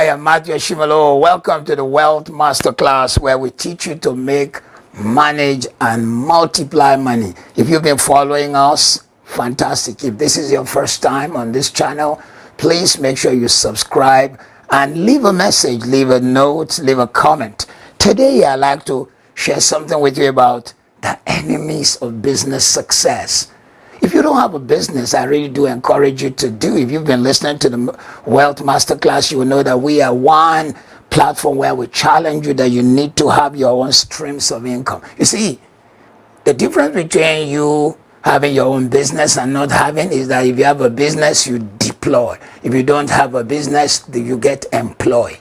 am Matthew Shimalo. Welcome to the Wealth Masterclass, where we teach you to make, manage, and multiply money. If you've been following us, fantastic. If this is your first time on this channel, please make sure you subscribe and leave a message, leave a note, leave a comment. Today, I'd like to share something with you about the enemies of business success. If you don't have a business, I really do encourage you to do. If you've been listening to the Wealth Masterclass, you will know that we are one platform where we challenge you that you need to have your own streams of income. You see, the difference between you having your own business and not having is that if you have a business, you deploy. If you don't have a business, you get employed.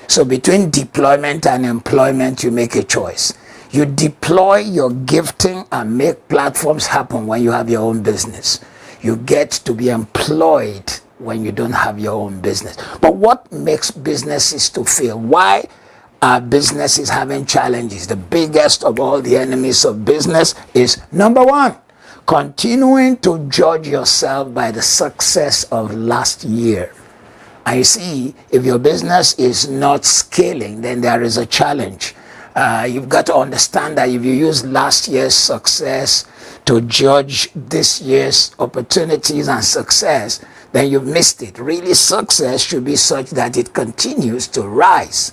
So between deployment and employment, you make a choice. You deploy your gifting and make platforms happen when you have your own business. You get to be employed when you don't have your own business. But what makes businesses to fail? Why are businesses having challenges? The biggest of all the enemies of business is, number one, continuing to judge yourself by the success of last year. And you see, if your business is not scaling, then there is a challenge. You've got to understand that if you use last year's success to judge this year's opportunities and success, then you've missed it. Really, success should be such that it continues to rise.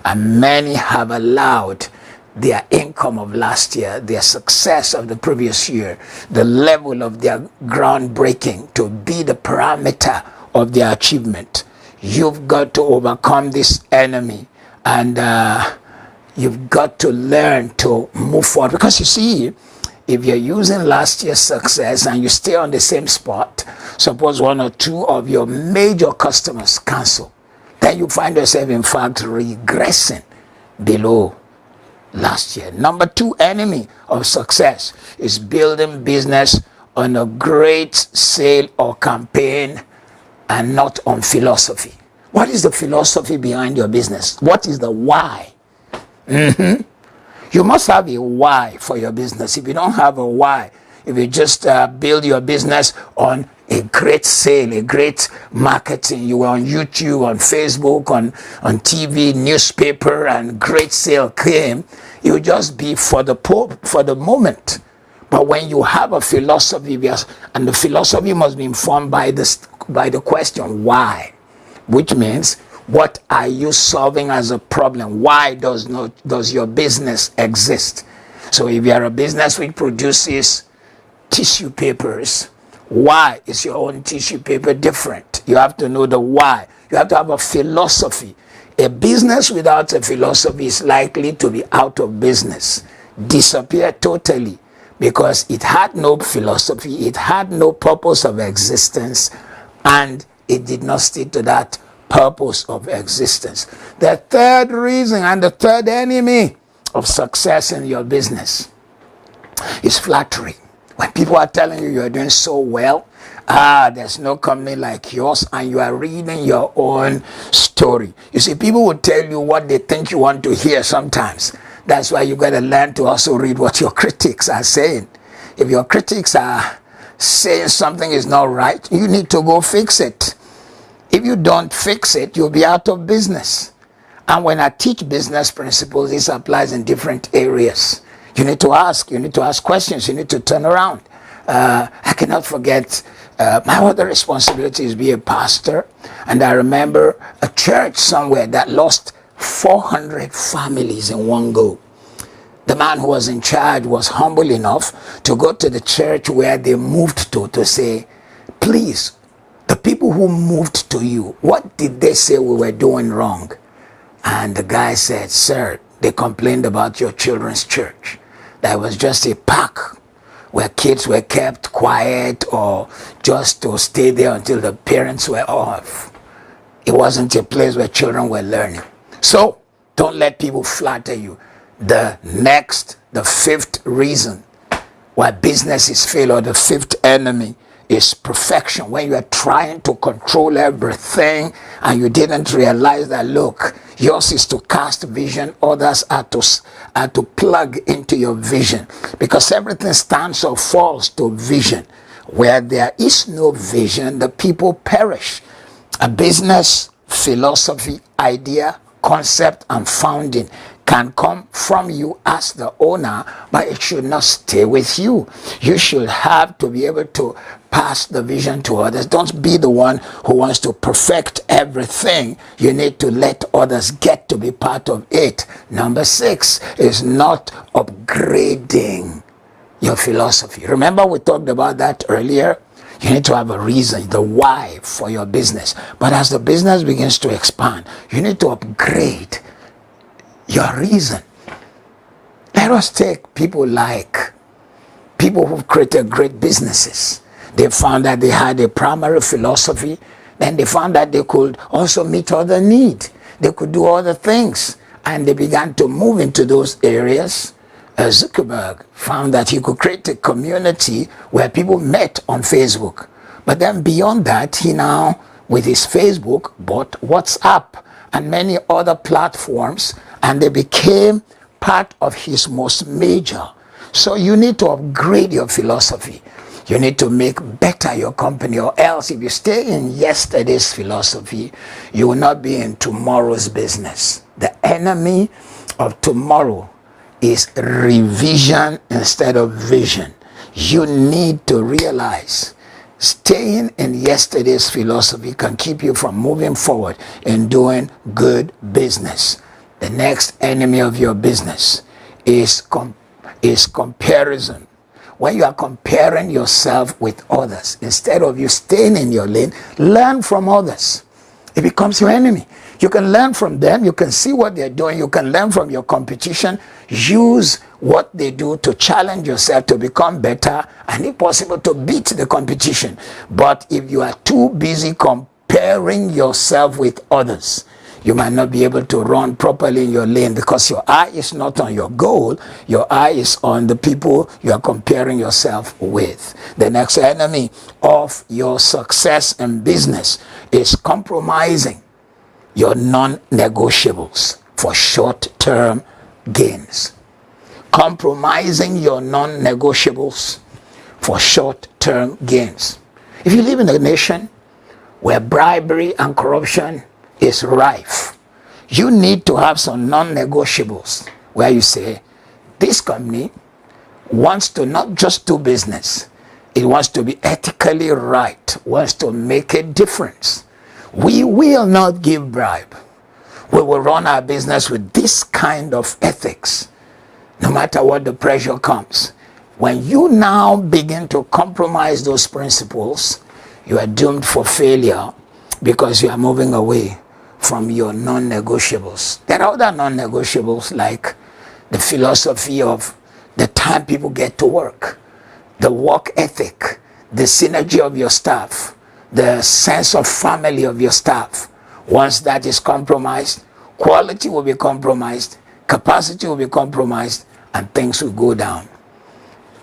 And many have allowed their income of last year, their success of the previous year, the level of their groundbreaking to be the parameter of their achievement. You've got to overcome this enemy, and you've got to learn to move forward. Because you see, if you're using last year's success and you stay on the same spot, suppose one or two of your major customers cancel, then you find yourself, in fact, regressing below last year. Number two enemy of success is building business on a great sale or campaign and not on philosophy. What is the philosophy behind your business? What is the why? You must have a why for your business. If you don't have a why, if you just build your business on a great sale, a great marketing, you were on YouTube, on Facebook, on TV, newspaper, and great sale came, it will just be for the moment. But when you have a philosophy, and the philosophy must be informed by the question why, which means, what are you solving as a problem? Why does your business exist? So if you are a business which produces tissue papers, why is your own tissue paper different? You have to know the why. You have to have a philosophy. A business without a philosophy is likely to be out of business, disappear totally, because it had no philosophy, it had no purpose of existence, and it did not stick to that purpose of existence. The third reason and the third enemy of success in your business is flattery. When people are telling you you're doing so well, there's no company like yours, and you are reading your own story. You see, people will tell you what they think you want to hear sometimes. That's why you got to learn to also read what your critics are saying. If your critics are saying something is not right, you need to go fix it. If you don't fix it, you'll be out of business. And when I teach business principles, this applies in different areas. You need to ask questions, you need to turn around. I cannot forget my other responsibility is be a pastor. And I remember a church somewhere that lost 400 families in one go. The man who was in charge was humble enough to go to the church where they moved to say, please, the people who moved to you, what did they say we were doing wrong? And the guy said, sir, they complained about your children's church. That was just a park where kids were kept quiet or just to stay there until the parents were off. It wasn't a place where children were learning. So don't let people flatter you. The fifth reason why businesses fail, or the fifth enemy, is perfection. When you are trying to control everything and you didn't realize that, look, yours is to cast vision, others are to plug into your vision, because everything stands or falls to vision. Where there is no vision, the people perish. A business philosophy, idea, concept, and founding can come from you as the owner, but it should not stay with you. You should have to be able to pass the vision to others. Don't be the one who wants to perfect everything. You need to let others get to be part of it. Number 6 is not upgrading your philosophy. Remember we talked about that earlier? You need to have a reason, the why for your business. But as the business begins to expand, you need to upgrade your reason. Let us take people who've created great businesses. They found that they had a primary philosophy. Then they found that they could also meet other needs. They could do other things. And they began to move into those areas. Zuckerberg found that he could create a community where people met on Facebook. But then beyond that, he now, with his Facebook, bought WhatsApp and many other platforms, and they became part of his most major. So you need to upgrade your philosophy. You need to make better your company, or else if you stay in yesterday's philosophy, you will not be in tomorrow's business. The enemy of tomorrow is revision instead of vision. You need to realize staying in yesterday's philosophy can keep you from moving forward and doing good business. The next enemy of your business is comparison. When you are comparing yourself with others, instead of you staying in your lane, learn from others. It becomes your enemy. You can learn from them. You can see what they're doing. You can learn from your competition. Use what they do to challenge yourself to become better, and if possible to beat the competition. But if you are too busy comparing yourself with others, you might not be able to run properly in your lane, because your eye is not on your goal. Your eye is on the people you are comparing yourself with. The next enemy of your success in business is compromising your non-negotiables for short-term gains. Compromising your non-negotiables for short-term gains. If you live in a nation where bribery and corruption is rife, you need to have some non-negotiables where you say, this company wants to not just do business, it wants to be ethically right, wants to make a difference. We will not give bribe. We will run our business with this kind of ethics, no matter what the pressure comes. When you now begin to compromise those principles, you are doomed for failure, because you are moving away from your non-negotiables. There are other non-negotiables, like the philosophy of the time people get to work, the work ethic, the synergy of your staff, the sense of family of your staff. Once that is compromised, quality will be compromised, capacity will be compromised, and things will go down.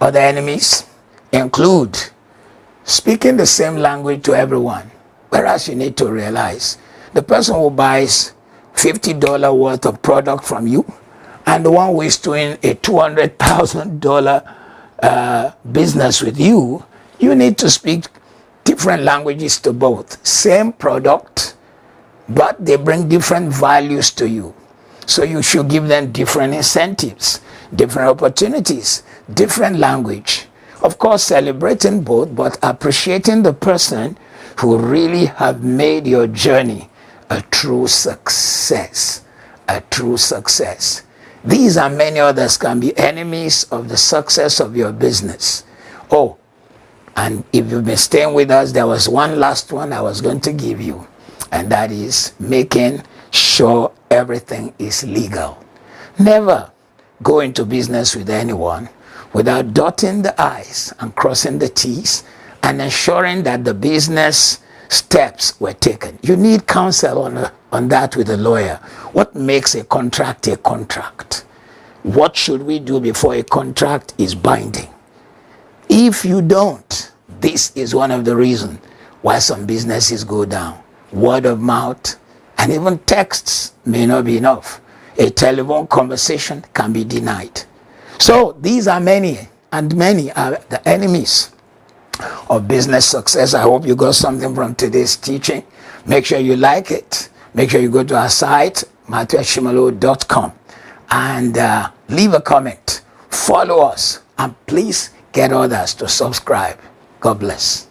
Other enemies include speaking the same language to everyone, whereas you need to realize the person who buys $50 worth of product from you and the one who is doing a $200,000 business with you, you need to speak different languages to both. Same product, but they bring different values to you. So you should give them different incentives, different opportunities, different language. Of course, celebrating both, but appreciating the person who really have made your journey a true success. A true success. These and many others can be enemies of the success of your business. Oh, and if you've been staying with us, there was one last one I was going to give you, and that is making sure everything is legal. Never go into business with anyone without dotting the I's and crossing the T's and ensuring that the business steps were taken. You need counsel on that with a lawyer. What makes a contract a contract? What should we do before a contract is binding? If you don't, this is one of the reasons why some businesses go down. Word of mouth and even texts may not be enough. A telephone conversation can be denied. So these are many, and many are the enemies of business success. I hope you got something from today's teaching. Make sure you like it. make sure you go to our site, matthewashimalo.com, and leave a comment, follow us, and please get others to subscribe. God bless.